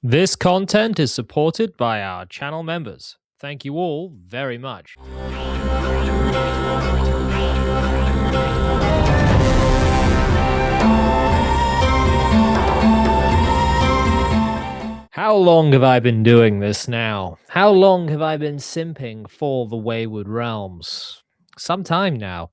This content is supported by our channel members. Thank you all very much. How long have I been doing this now? How long have I been simping for the Wayward Realms? Some time now.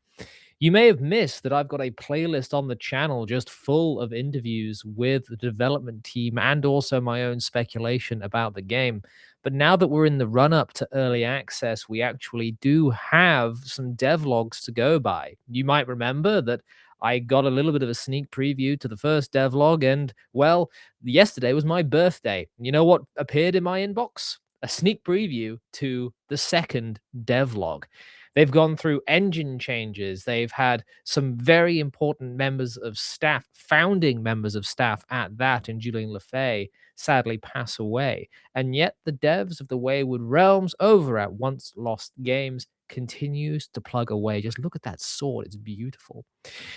You may have missed that I've got a playlist on the channel just full of interviews with the development team and also my own speculation about the game. But now that we're in the run up to early access, we actually do have some devlogs to go by. You might remember that I got a little bit of a sneak preview to the first devlog, and well, yesterday was my birthday. You know what appeared in my inbox? A sneak preview to the second devlog. They've gone through engine changes. They've had some very important members of staff, founding members of staff at that, and Julian LeFay sadly pass away. And yet the devs of the Wayward Realms over at Once Lost Games continues to plug away. Just look at that sword. It's beautiful.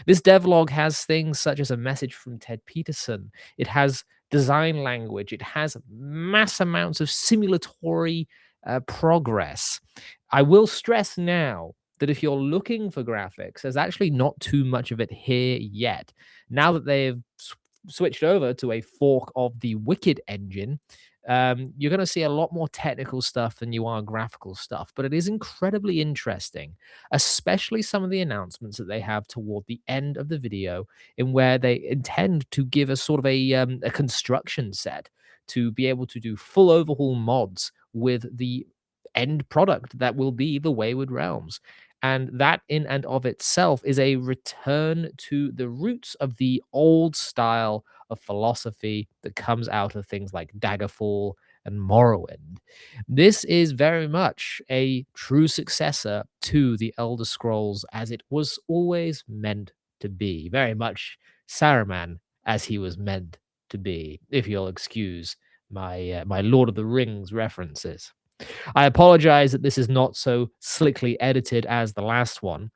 This devlog has things such as a message from Ted Peterson. It has design language. It has mass amounts of simulatory progress. I will stress now that if you're looking for graphics, there's actually not too much of it here yet. Now that they've switched over to a fork of the Wicked engine, you're going to see a lot more technical stuff than you are graphical stuff. But it is incredibly interesting, especially some of the announcements that they have toward the end of the video, in where they intend to give us sort of a construction set to be able to do full overhaul mods with the end product that will be the Wayward Realms. And that, in and of itself, is a return to the roots of the old style of philosophy that comes out of things like Daggerfall and Morrowind. This is very much a true successor to the Elder Scrolls as it was always meant to be. Very much Saruman as he was meant to be, if you'll excuse my Lord of the Rings references. I apologize that this is not so slickly edited as the last one,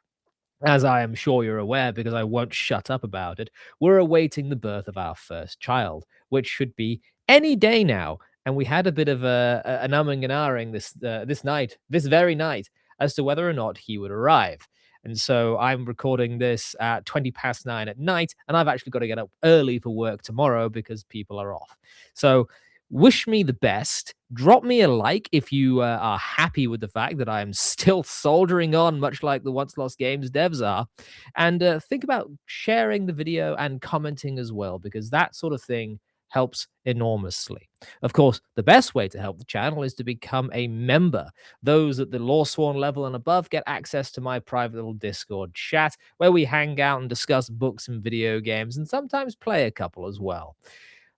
as I am sure you're aware, because I won't shut up about it. We're awaiting the birth of our first child, which should be any day now. And we had a bit of an umming and ahhing this very night, as to whether or not he would arrive. And so I'm recording this at 20 past 9 at night, and I've actually got to get up early for work tomorrow because people are off. So wish me the best. Drop me a like if you are happy with the fact that I'm still soldering on, much like the Once Lost Games devs are. And think about sharing the video and commenting as well, because that sort of thing helps enormously. Of course, the best way to help the channel is to become a member. Those at the Law Sworn level and above get access to my private little Discord chat, where we hang out and discuss books and video games, and sometimes play a couple as well.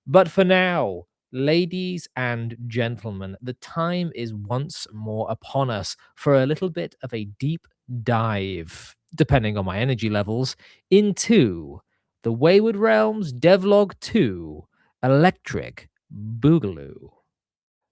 But for now, ladies and gentlemen, the time is once more upon us for a little bit of a deep dive, depending on my energy levels, into the Wayward Realms Devlog 2 Electric Boogaloo.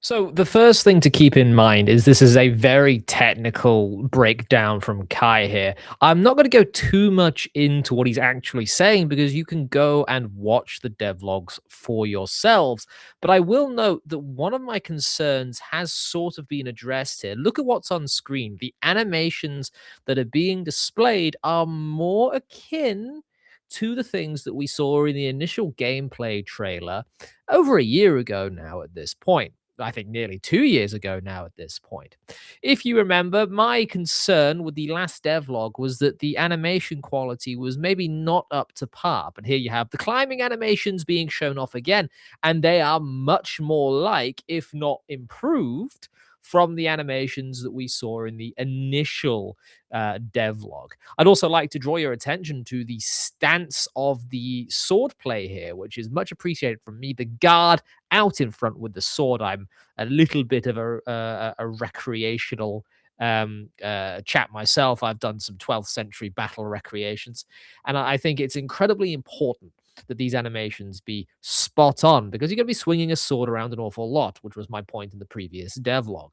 So the first thing to keep in mind is this is a very technical breakdown from Kai here. I'm not going to go too much into what he's actually saying because you can go and watch the devlogs for yourselves. But I will note that one of my concerns has sort of been addressed here. Look at what's on screen. The animations that are being displayed are more akin to the things that we saw in the initial gameplay trailer over a year ago now at this point. I think nearly 2 years ago now at this point. If you remember, my concern with the last devlog was that the animation quality was maybe not up to par. But here you have the climbing animations being shown off again, and they are much more like, if not improved, from the animations that we saw in the initial devlog. I'd also like to draw your attention to the stance of the sword play here, which is much appreciated from me. The guard out in front with the sword. I'm a little bit of a recreational chap myself. I've done some 12th century battle recreations, and I think it's incredibly important that these animations be spot on because you're going to be swinging a sword around an awful lot, which was my point in the previous devlog.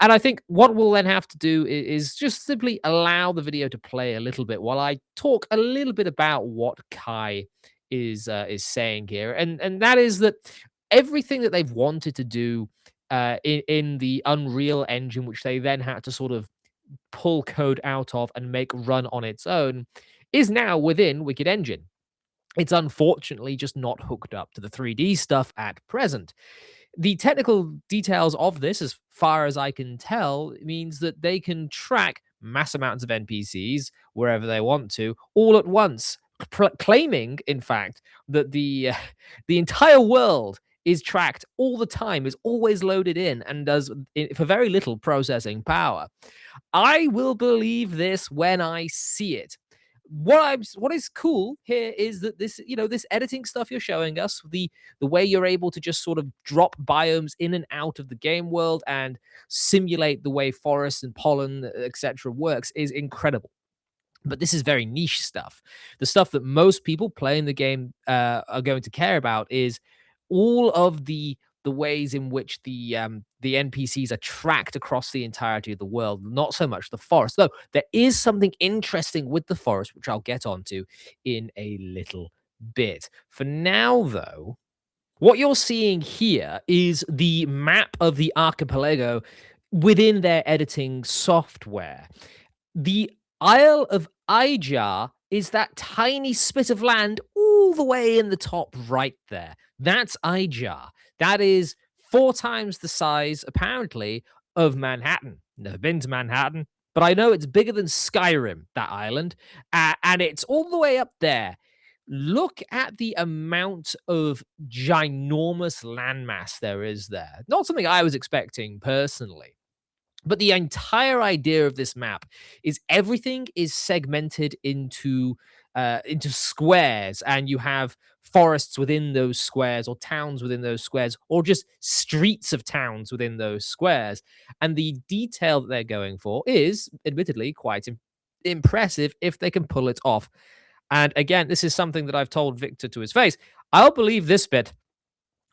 And I think what we'll then have to do is just simply allow the video to play a little bit while I talk a little bit about what Kai is saying here, and that is that everything that they've wanted to do in the Unreal Engine, which they then had to sort of pull code out of and make run on its own, is now within Wicked Engine. It's unfortunately just not hooked up to the 3D stuff at present. The technical details of this, as far as I can tell, means that they can track mass amounts of NPCs wherever they want to, all at once, claiming, in fact, that the entire world is tracked all the time, is always loaded in, and does for very little processing power. I will believe this when I see it. What is cool here is that this editing stuff you're showing us, the way you're able to just sort of drop biomes in and out of the game world and simulate the way forests and pollen, etc., works is incredible. But this is very niche stuff. The stuff that most people playing the game are going to care about is all of the ways in which the NPCs are tracked across the entirety of the world. Not so much the forest, though. There is something interesting with the forest, which I'll get onto in a little bit. For now, though, what you're seeing here is the map of the archipelago within their editing software. The Isle of Ijar is that tiny spit of land all the way in the top right there. That's Ijar. That is 4 times the size, apparently, of Manhattan. Never been to Manhattan, but I know it's bigger than Skyrim, that island, and it's all the way up there. Look at the amount of ginormous landmass there is there. Not something I was expecting personally. But the entire idea of this map is everything is segmented into squares, and you have forests within those squares, or towns within those squares, or just streets of towns within those squares. And the detail that they're going for is, admittedly, quite impressive if they can pull it off. And again, this is something that I've told Victor to his face. I'll believe this bit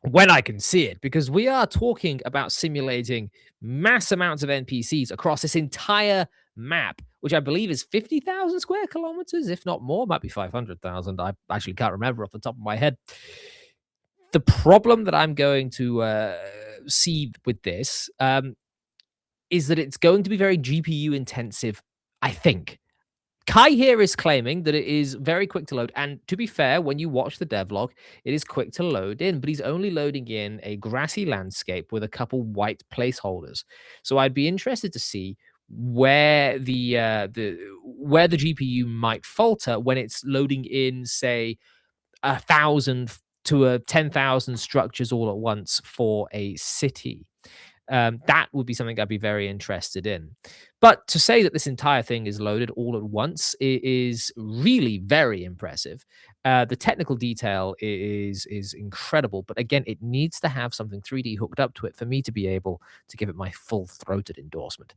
when I can see it, because we are talking about simulating mass amounts of NPCs across this entire map, which I believe is 50,000 square kilometers, if not more. Might be 500,000. I actually can't remember off the top of my head. The problem that I'm going to see with this is that it's going to be very GPU intensive, I think. Kai here is claiming that it is very quick to load, and to be fair, when you watch the devlog, it is quick to load in, but he's only loading in a grassy landscape with a couple white placeholders. So I'd be interested to see where the GPU might falter when it's loading in, say, 1,000 to 10,000 structures all at once for a city. That would be something I'd be very interested in. But to say that this entire thing is loaded all at once is really very impressive. The technical detail is incredible, but again, it needs to have something 3D hooked up to it for me to be able to give it my full-throated endorsement.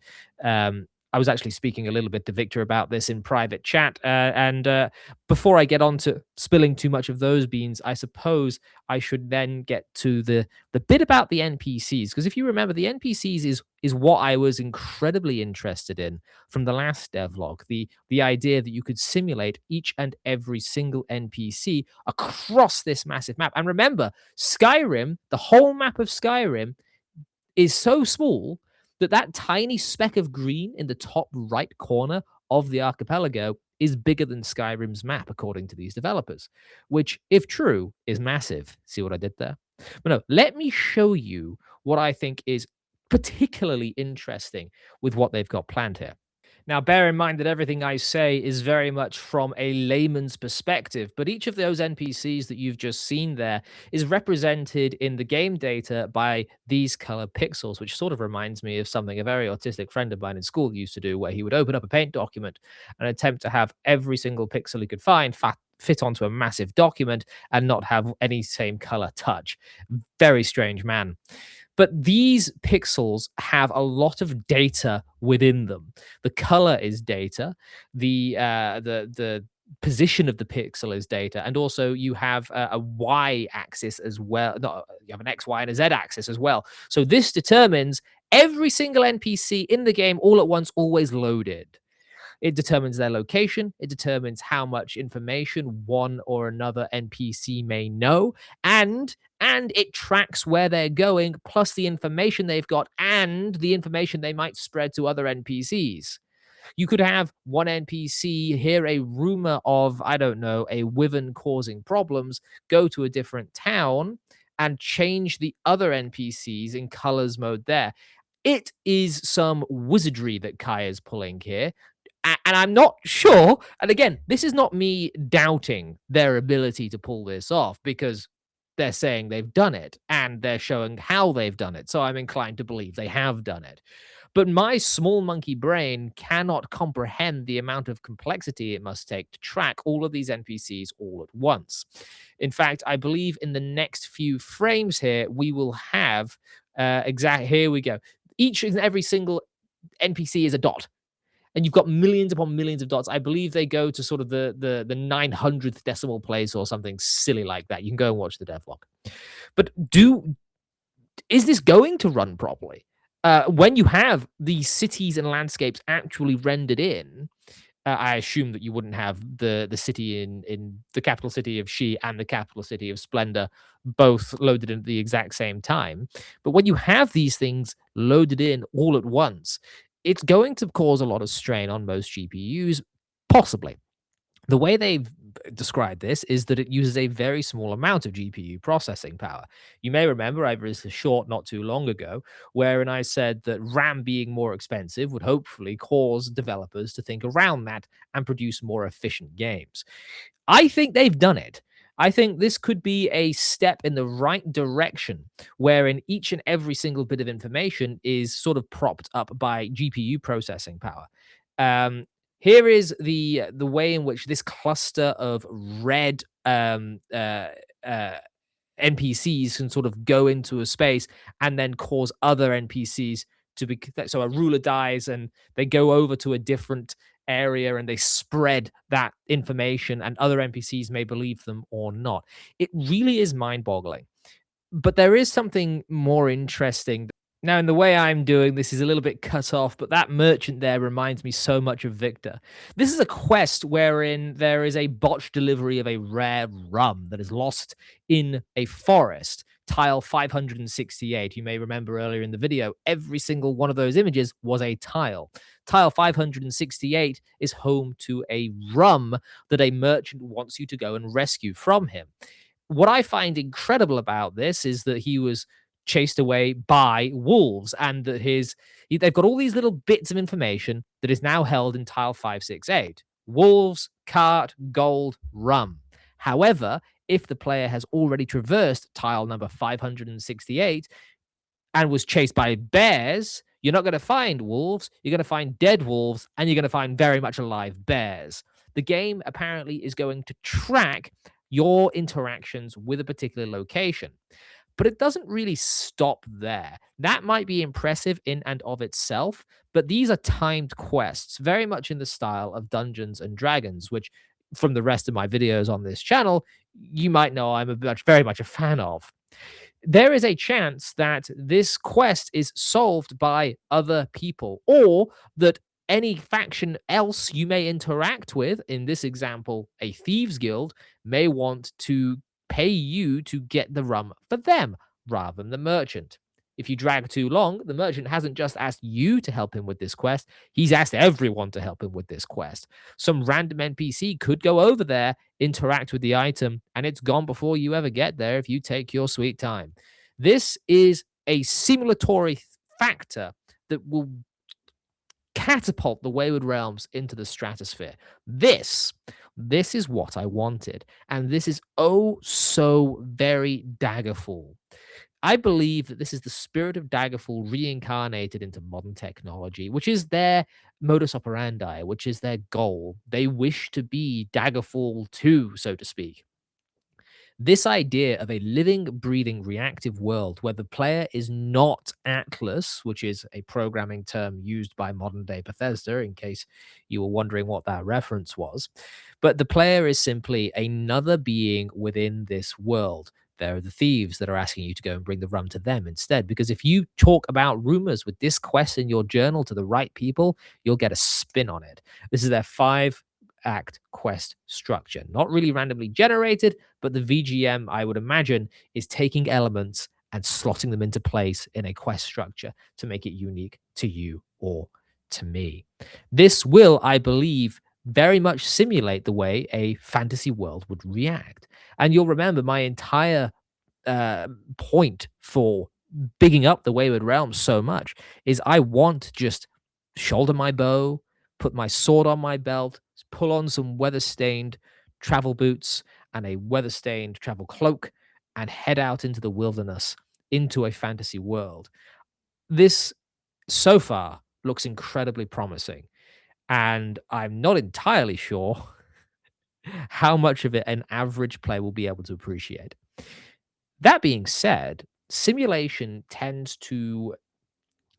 I was actually speaking a little bit to Victor about this in private chat, and before I get on to spilling too much of those beans, I suppose I should then get to the bit about the NPCs, because if you remember, the NPCs is what I was incredibly interested in from the last devlog. The idea that you could simulate each and every single NPC across this massive map. And remember, Skyrim, the whole map of Skyrim, is so small that that tiny speck of green in the top right corner of the archipelago is bigger than Skyrim's map, according to these developers, which, if true, is massive. See what I did there? But no, let me show you what I think is particularly interesting with what they've got planned here. Now, bear in mind that everything I say is very much from a layman's perspective, but each of those NPCs that you've just seen there is represented in the game data by these color pixels, which sort of reminds me of something a very autistic friend of mine in school used to do, where he would open up a paint document and attempt to have every single pixel he could find fit onto a massive document and not have any same color touch. Very strange man. But these pixels have a lot of data within them. The color is data. The position of the pixel is data, and also you have a y-axis as well. No, you have an x, y, and a z-axis as well. So this determines every single NPC in the game all at once, always loaded. It determines their location, it determines how much information one or another NPC may know, and it tracks where they're going, plus the information they've got and the information they might spread to other NPCs. You could have one NPC hear a rumor of, I don't know, a wyvern causing problems, go to a different town and change the other NPCs in colors mode there. It is some wizardry that Kai is pulling here. And I'm not sure. And again, this is not me doubting their ability to pull this off because they're saying they've done it and they're showing how they've done it. So I'm inclined to believe they have done it. But my small monkey brain cannot comprehend the amount of complexity it must take to track all of these NPCs all at once. In fact, I believe in the next few frames here, we will have here we go. Each and every single NPC is a dot, and you've got millions upon millions of dots. I believe they go to sort of the 900th decimal place or something silly like that. You can go and watch the devlog. But is this going to run properly? When you have these cities and landscapes actually rendered in, I assume that you wouldn't have the city in the capital city of She and the capital city of Splendor both loaded in at the exact same time. But when you have these things loaded in all at once, it's going to cause a lot of strain on most GPUs, possibly. The way they've described this is that it uses a very small amount of GPU processing power. You may remember I released a short not too long ago wherein I said that RAM being more expensive would hopefully cause developers to think around that and produce more efficient games. I think they've done it. I think this could be a step in the right direction, wherein each and every single bit of information is sort of propped up by GPU processing power. Um, Here is the way in which this cluster of red uh, NPCs can sort of go into a space and then cause other NPCs to be. So a ruler dies and they go over to a different area and they spread that information, and other NPCs may believe them or not. It really is mind boggling. But there is something more interesting. Now, in the way I'm doing this is a little bit cut off, but that merchant there reminds me so much of Victor. This is a quest wherein there is a botched delivery of a rare rum that is lost in a forest. Tile 568. You may remember earlier in the video, every single one of those images was a tile. Tile 568 is home to a rum that a merchant wants you to go and rescue from him. What I find incredible about this is that he was chased away by wolves, and that they've got all these little bits of information that is now held in tile 568. Wolves, cart, gold, rum. However, if the player has already traversed tile number 568 and was chased by bears, you're not going to find wolves, you're going to find dead wolves, and you're going to find very much alive bears. The game apparently is going to track your interactions with a particular location. But it doesn't really stop there. That might be impressive in and of itself, but these are timed quests, very much in the style of Dungeons and Dragons, which from the rest of my videos on this channel, you might know I'm very much a fan of. There is a chance that this quest is solved by other people, or that any faction else you may interact with, in this example, a thieves guild, may want to pay you to get the rum for them rather than the merchant. If you drag too long, the merchant hasn't just asked you to help him with this quest, he's asked everyone to help him with this quest. Some random NPC could go over there, interact with the item, and it's gone before you ever get there if you take your sweet time. This is a simulatory factor that will catapult the Wayward Realms into the stratosphere. This is what I wanted, and this is oh so very Daggerfall. I believe that this is the spirit of Daggerfall reincarnated into modern technology, which is their modus operandi, which is their goal. They wish to be Daggerfall 2, so to speak. This idea of a living, breathing, reactive world where the player is not Atlas, which is a programming term used by modern day Bethesda, in case you were wondering what that reference was, but the player is simply another being within this world. There are the thieves that are asking you to go and bring the rum to them instead. Because if you talk about rumors with this quest in your journal to the right people, you'll get a spin on it. This is their 5 act quest structure. Not really randomly generated, but the VGM, I would imagine, is taking elements and slotting them into place in a quest structure to make it unique to you or to me. This will, I believe, very much simulate the way a fantasy world would react. And you'll remember my entire point for bigging up the Wayward Realms so much is I want to just shoulder my bow, put my sword on my belt, pull on some weather stained travel boots and a weather stained travel cloak, and head out into the wilderness into a fantasy world. This so far looks incredibly promising, and I'm not entirely sure how much of it an average player will be able to appreciate. That being said, simulation tends to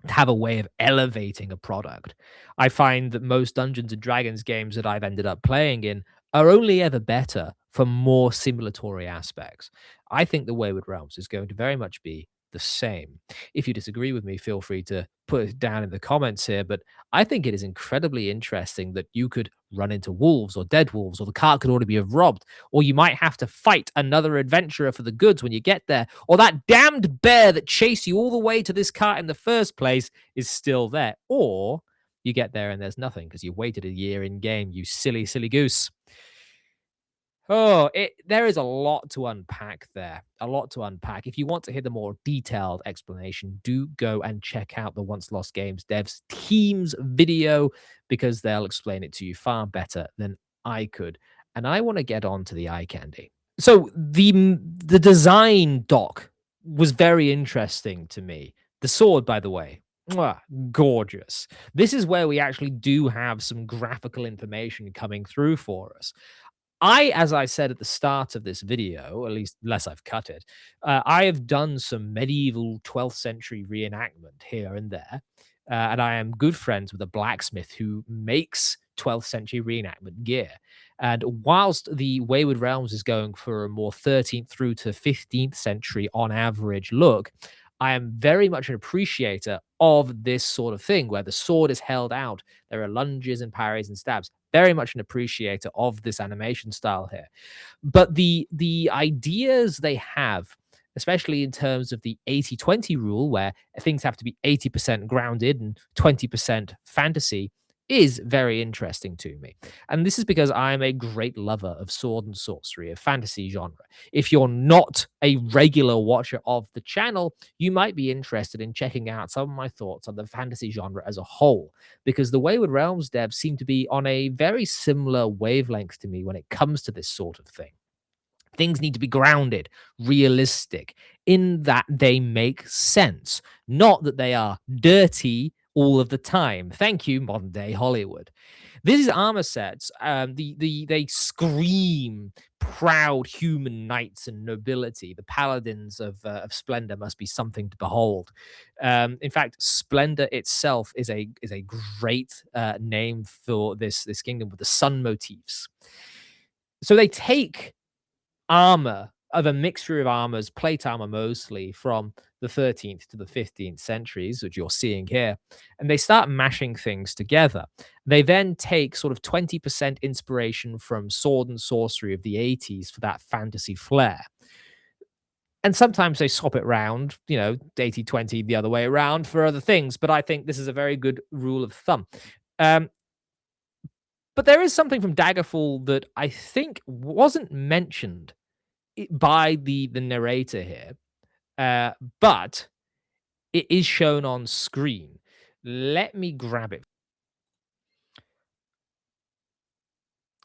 have a way of elevating a product. I find that most Dungeons and Dragons games that I've ended up playing in are only ever better for more simulatory aspects. I think the Wayward Realms is going to very much be the same. If you disagree with me, feel free to put it down in the comments here. But I think it is incredibly interesting that you could run into wolves or dead wolves, or the cart could already be robbed, or you might have to fight another adventurer for the goods when you get there, or that damned bear that chased you all the way to this cart in the first place is still there, or you get there and there's nothing because you waited a year in game, you silly, silly goose. Oh, there is a lot to unpack there. A lot to unpack. If you want to hear the more detailed explanation, do go and check out the Once Lost Games devs team's video because they'll explain it to you far better than I could. And I want to get on to the eye candy. So the design doc was very interesting to me. The sword, by the way, mwah, gorgeous. This is where we actually do have some graphical information coming through for us. As I said at the start of this video, at least unless I've cut it, I have done some medieval 12th century reenactment here and there. And I am good friends with a blacksmith who makes 12th century reenactment gear. And whilst the Wayward Realms is going for a more 13th through to 15th century on average look, I am very much an appreciator of this sort of thing where the sword is held out. There are lunges and parries and stabs. Very much an appreciator of this animation style here. But the ideas they have, especially in terms of the 80-20 rule, where things have to be 80% grounded and 20% fantasy, is very interesting to me. And this is because I'm a great lover of sword and sorcery, of fantasy genre. If you're not a regular watcher of the channel, you might be interested in checking out some of my thoughts on the fantasy genre as a whole, because the Wayward Realms devs seem to be on a very similar wavelength to me when it comes to this sort of thing. Things need to be grounded, realistic, in that they make sense, not that they are dirty all of the time. Thank you, modern day Hollywood. These armor sets, they scream proud human knights and nobility. The paladins of Splendor must be something to behold. In fact, Splendor itself is a great name for this kingdom with the sun motifs. So they take armor of a mixture of armors, plate armor mostly from the 13th to the 15th centuries, which you're seeing here, and they start mashing things together. They then take sort of 20% inspiration from sword and sorcery of the 80s for that fantasy flair. And sometimes they swap it round, 80-20 the other way around for other things, but I think this is a very good rule of thumb. Um, but there is something from Daggerfall that I think wasn't mentioned by the narrator here, uh, but it is shown on screen. Let me grab it.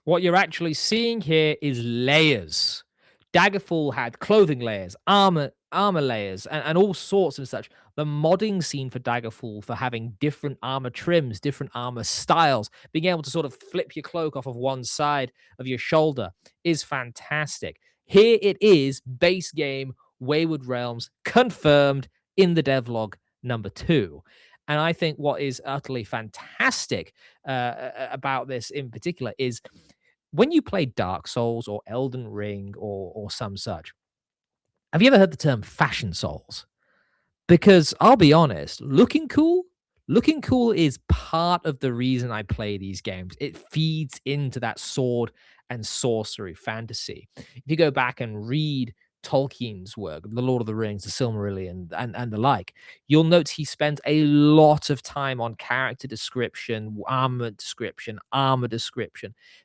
What you're actually seeing here is layers. Daggerfall had clothing layers, armor layers, and all sorts and such. The modding scene for Daggerfall for having different armor trims, different armor styles, being able to sort of flip your cloak off of one side of your shoulder is fantastic. Here it is, base game Wayward Realms confirmed in the devlog number 2. And I think what is utterly fantastic about this in particular is when you play Dark Souls or Elden Ring or some such, Have you ever heard the term fashion souls? Because I'll be honest, looking cool is part of the reason I play these games. It feeds into that sword and sorcery fantasy. If you go back and read Tolkien's work, The Lord of the Rings, The Silmarillion, and the like, you'll note he spent a lot of time on character description, armor description,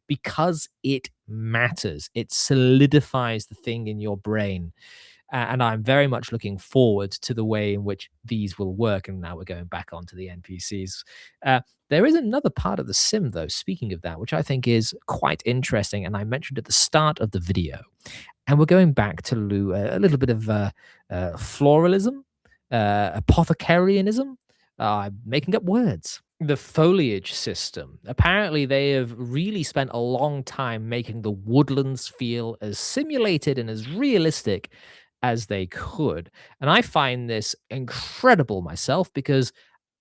because it matters. It solidifies the thing in your brain, and I'm very much looking forward to the way in which these will work. And now we're going back onto the NPCs. Uh, there is another part of the sim, though, speaking of that, which I think is quite interesting. And I mentioned at the start of the video. And we're going back to a little bit of floralism, apothecarianism. I'm making up words. The foliage system. Apparently, they have really spent a long time making the woodlands feel as simulated and as realistic as they could. And I find this incredible myself because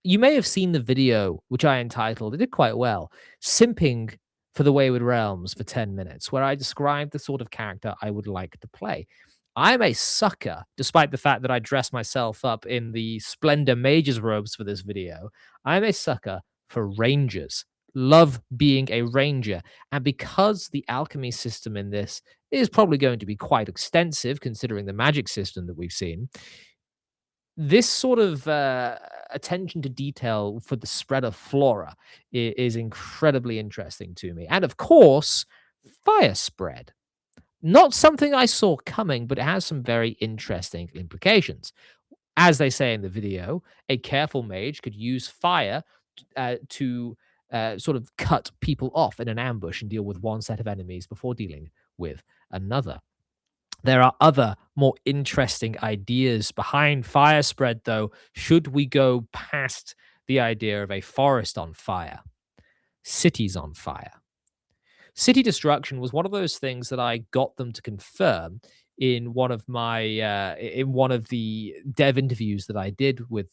you may have seen the video, which I entitled, it did quite well, Simping for the Wayward Realms for 10 minutes, where I described the sort of character I would like to play. I'm a sucker, despite the fact that I dress myself up in the Splendor Mage's robes for this video. I'm a sucker for rangers. Love being a ranger. And because the alchemy system in this is probably going to be quite extensive, considering the magic system that we've seen, this sort of attention to detail for the spread of flora is incredibly interesting to me. And of course, fire spread. Not something I saw coming, but it has some very interesting implications. As they say in the video, a careful mage could use fire to sort of cut people off in an ambush and deal with one set of enemies before dealing with another. There are other more interesting ideas behind fire spread, though, should we go past the idea of a forest on fire, cities on fire. City destruction was one of those things that I got them to confirm in one of the dev interviews that I did with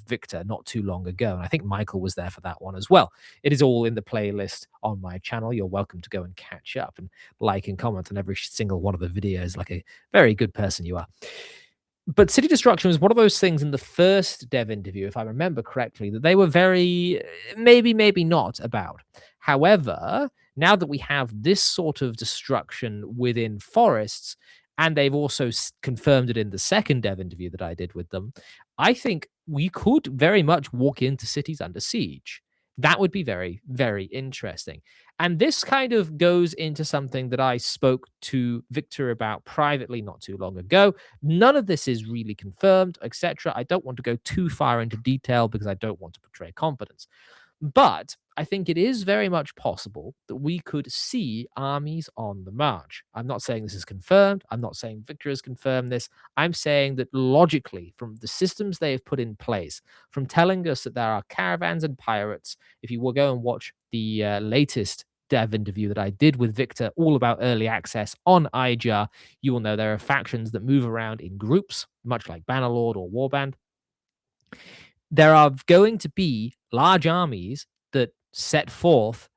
Victor not too long ago, and I think Michael was there for that one as well. It is all in the playlist on my channel. You're welcome to go and catch up and like and comment on every single one of the videos, like a very good person you are. But city destruction was one of those things in the first dev interview, if I remember correctly, that they were very maybe not about. However, now that we have this sort of destruction within forests, and they've also confirmed it in the second dev interview that I did with them, I think we could very much walk into cities under siege. That would be very, very interesting. And this kind of goes into something that I spoke to Victor about privately not too long ago. None of this is really confirmed, etc. I don't want to go too far into detail because I don't want to portray confidence. But I think it is very much possible that we could see armies on the march. I'm not saying this is confirmed. I'm not saying Victor has confirmed this. I'm saying that logically, from the systems they have put in place, from telling us that there are caravans and pirates, if you will go and watch the latest dev interview that I did with Victor, all about early access on iJar, you will know there are factions that move around in groups, much like Bannerlord or Warband. There are going to be large armies that set forth,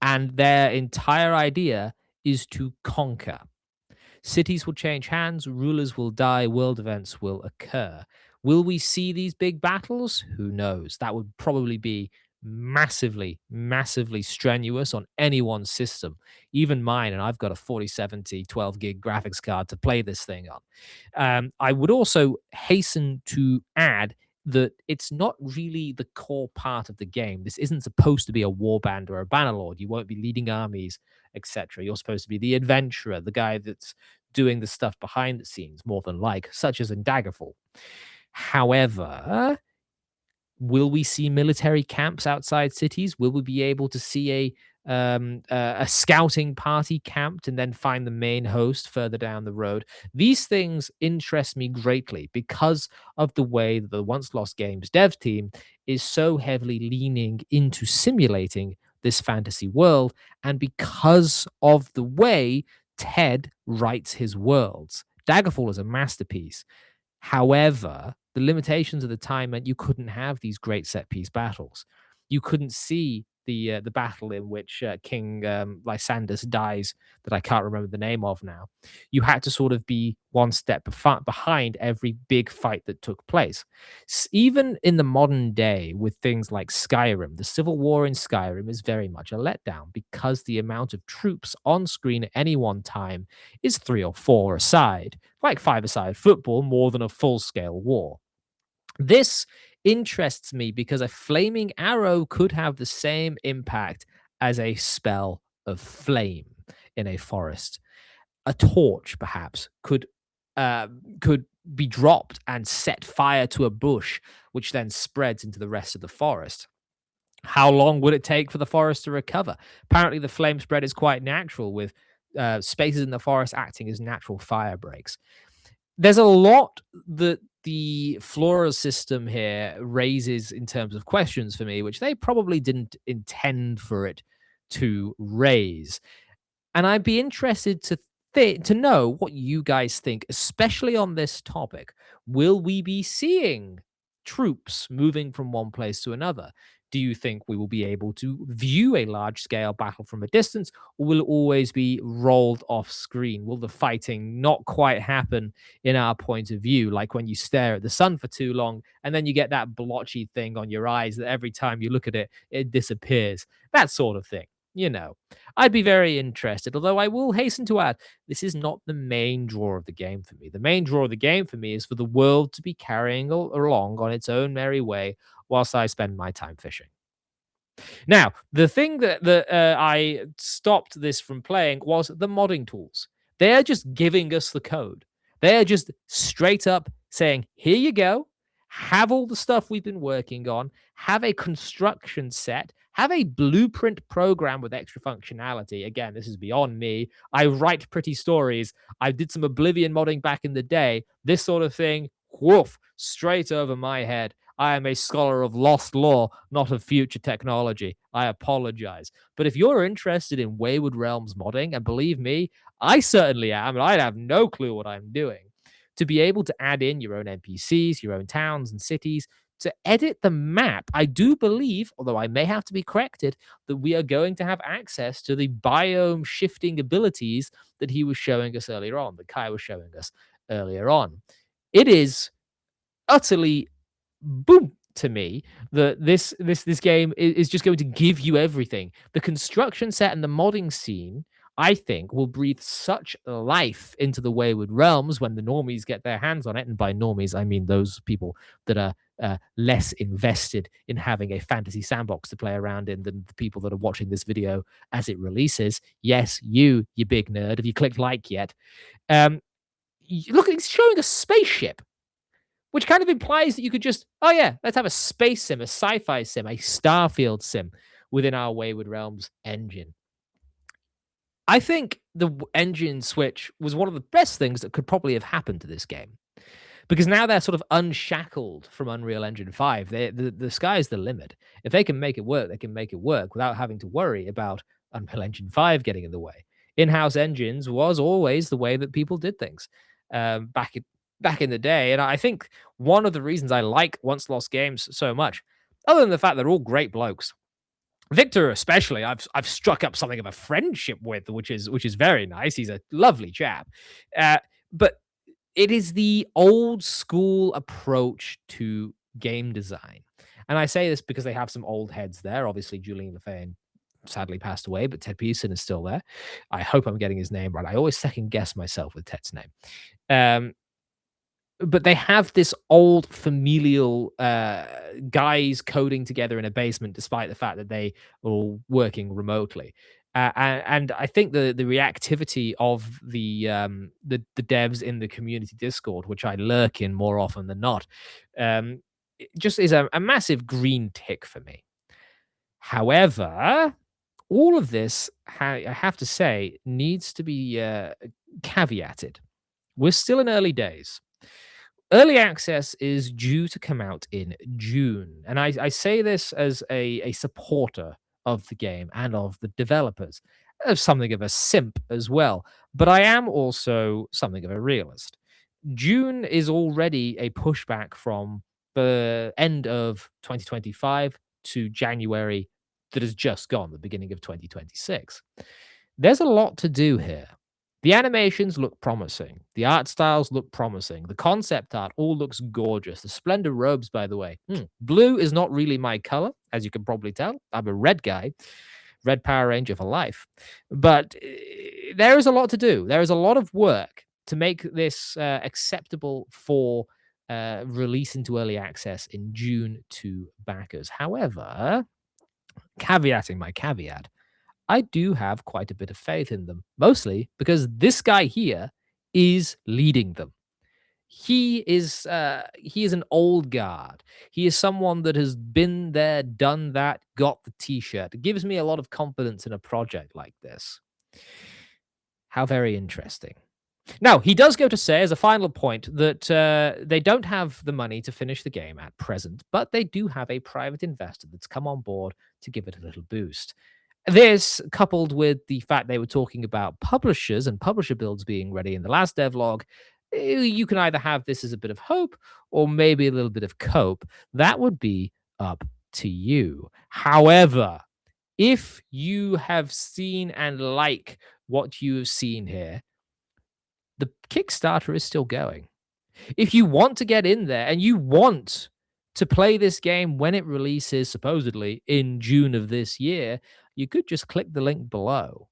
and their entire idea is to conquer. Cities will change hands, rulers will die, world events will occur. Will we see these big battles? Who knows? That would probably be massively strenuous on anyone's system, even mine. And I've got a 4070 12 gig graphics card to play this thing on. I would also hasten to add that it's not really the core part of the game. This isn't supposed to be a warband or a bannerlord. You won't be leading armies, etc. You're supposed to be the adventurer, the guy that's doing the stuff behind the scenes, more than like, such as in Daggerfall. However, will we see military camps outside cities? Will we be able to see a scouting party camped and then find the main host further down the road? These things interest me greatly because of the way that the Once Lost Games dev team is so heavily leaning into simulating this fantasy world, and because of the way Ted writes his worlds. Daggerfall is a masterpiece. However, the limitations of the time meant you couldn't have these great set piece battles. you couldn't see the battle in which King Lysander dies, that I can't remember the name of now. You had to sort of be one step behind every big fight that took place. Even in the modern day, with things like Skyrim, the civil war in Skyrim is very much a letdown because the amount of troops on screen at any one time is three or four aside, like five-a-side football, more than a full-scale war. This interests me because a flaming arrow could have the same impact as a spell of flame in a forest. A torch, perhaps, could be dropped and set fire to a bush, which then spreads into the rest of the forest. How long would it take for the forest to recover? Apparently, the flame spread is quite natural, with spaces in the forest acting as natural fire breaks. There's a lot that the flora system here raises in terms of questions for me, which they probably didn't intend for it to raise. And I'd be interested to know what you guys think, especially on this topic. Will we be seeing troops moving from one place to another? Do you think we will be able to view a large scale battle from a distance, or will it always be rolled off screen? Will the fighting not quite happen in our point of view, like when you stare at the sun for too long and then you get that blotchy thing on your eyes that every time you look at it, it disappears? That sort of thing. You know, I'd be very interested, although I will hasten to add, this is not the main draw of the game for me. The main draw of the game for me is for the world to be carrying along on its own merry way whilst I spend my time fishing. Now, the thing that I stopped this from playing was the modding tools. They're just giving us the code. They're just straight up saying, here you go. Have all the stuff we've been working on, have a construction set, have a blueprint program with extra functionality. Again, this is beyond me. I write pretty stories. I did some Oblivion modding back in the day. This sort of thing, woof, straight over my head. I am a scholar of lost lore, not of future technology. I apologize. But if you're interested in Wayward Realms modding, and believe me, I certainly am, and I have no clue what I'm doing, to be able to add in your own NPCs, your own towns and cities, to edit the map, I do believe, although I may have to be corrected, that we are going to have access to the biome shifting abilities that he was showing us earlier on, that Kai was showing us earlier on. It is utterly boom to me that this game is just going to give you everything. The construction set and the modding scene, I think, will breathe such life into the Wayward Realms when the normies get their hands on it. And by normies, I mean those people that are less invested in having a fantasy sandbox to play around in than the people that are watching this video as it releases. Yes, you big nerd. Have you clicked like yet? Look, it's showing a spaceship, which kind of implies that you could just, oh yeah, let's have a space sim, a sci-fi sim, a Starfield sim within our Wayward Realms engine. I think the engine switch was one of the best things that could probably have happened to this game, because now they're sort of unshackled from Unreal Engine 5. The sky's the limit. If they can make it work, they can make it work without having to worry about Unreal Engine 5 getting in the way. In-house engines was always the way that people did things back in the day. And I think one of the reasons I like Once Lost games so much, other than the fact they're all great blokes, Victor especially, I've struck up something of a friendship with, which is very nice. He's a lovely chap, but it is the old school approach to game design. And I say this because they have some old heads there. Obviously, Julian Lefane sadly passed away, but Ted Pearson is still there. I hope I'm getting his name right. I always second guess myself with Ted's name. But they have this old familial guys coding together in a basement, despite the fact that they are all working remotely. And I think the reactivity of the devs in the community Discord, which I lurk in more often than not, it just is a massive green tick for me. However, all of this, I have to say, needs to be caveated. We're still in early days. Early access is due to come out in June. And I say this as a supporter of the game and of the developers, as something of a simp as well. But I am also something of a realist. June is already a pushback from the end of 2025 to January that has just gone, the beginning of 2026. There's a lot to do here. The animations look promising. The art styles look promising. The concept art all looks gorgeous. The Splendor robes, by the way. Blue is not really my color, as you can probably tell. I'm a red guy, red Power Ranger for life. But there is a lot to do. There is a lot of work to make this acceptable for release into early access in June to backers. However, caveating my caveat, I do have quite a bit of faith in them, mostly because this guy here is leading them. He is an old guard. He is someone that has been there, done that, got the t-shirt. It gives me a lot of confidence in a project like this. How very interesting. Now, he does go to say, as a final point, that they don't have the money to finish the game at present, but they do have a private investor that's come on board to give it a little boost. This, coupled with the fact they were talking about publishers and publisher builds being ready in the last devlog, you can either have this as a bit of hope or maybe a little bit of cope. That would be up to you. However, if you have seen and like what you have seen here, the Kickstarter is still going. If you want to get in there and you want to play this game when it releases, supposedly in June of this year, you could just click the link below.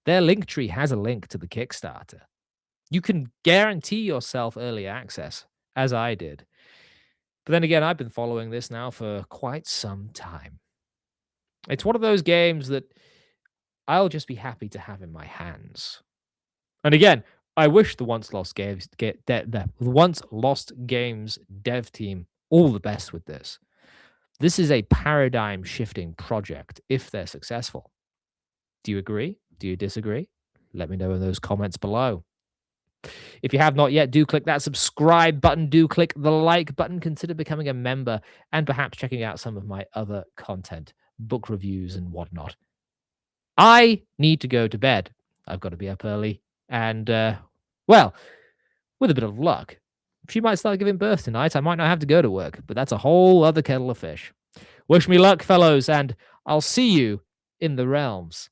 Their link tree has a link to the Kickstarter. You can guarantee yourself early access, as I did. But then again, I've been following this now for quite some time. It's one of those games that I'll just be happy to have in my hands. And again, I wish the Once Lost Games the Once Lost Games dev team all the best with this. This is a paradigm shifting project if they're successful. Do you agree? Do you disagree? Let me know in those comments below. If you have not yet, do click that subscribe button, do click the like button, consider becoming a member, and perhaps checking out some of my other content, book reviews and whatnot. I need to go to bed. I've got to be up early. And, well, with a bit of luck, she might start giving birth tonight. I might not have to go to work, but that's a whole other kettle of fish. Wish me luck, fellows, and I'll see you in the realms.